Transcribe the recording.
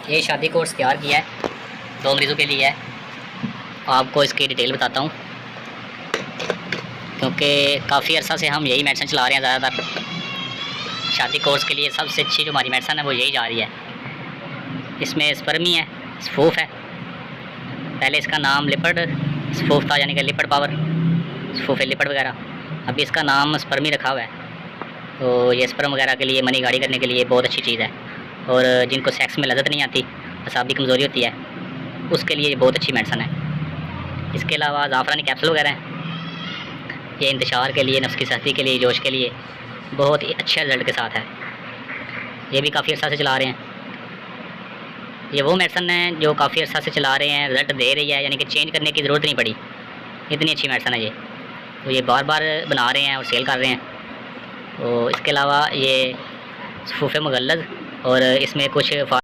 ये शादी कोर्स तैयार किया है, 2 मरीज़ों के लिए है। आपको इसकी डिटेल बताता हूँ, क्योंकि काफ़ी अर्सा से हम यही मेडिसिन चला रहे हैं। ज़्यादातर शादी कोर्स के लिए सबसे अच्छी जो हमारी मेडिसिन है वो यही जा रही है। इसमें स्पर्मी है, स्फूफ है। पहले इसका नाम लिपिड स्फूफ था, यानी कि लिपिड पावर, स्फूफ है लिपिड वगैरह। अभी इसका नाम स्पर्मी रखा हुआ है। तो ये स्पर्म वगैरह के लिए, मनी गाड़ी करने के लिए बहुत अच्छी चीज़ है। और जिनको सेक्स में लज़्ज़त नहीं आती, असाबी कमज़ोरी होती है, उसके लिए ये बहुत अच्छी मेडिसिन है। इसके अलावा ज़ाफ़रानी कैप्सूल वगैरह हैं। ये इंतशार के लिए, नफ्स की सख्ती के लिए, जोश के लिए बहुत ही अच्छे रिज़ल्ट के साथ है। ये भी काफ़ी अर्सा से चला रहे हैं। ये वो मेडिसिन है जो काफ़ी अर्सा से चला रहे हैं, रिज़ल्ट दे रही है, यानी कि चेंज करने की ज़रूरत नहीं पड़ी। इतनी अच्छी मेडिसिन है ये। तो ये बार बार बना रहे हैं और सेल कर रहे हैं। तो इसके अलावा ये सफ़ूफ़े मुगल्लज़, और इसमें कुछ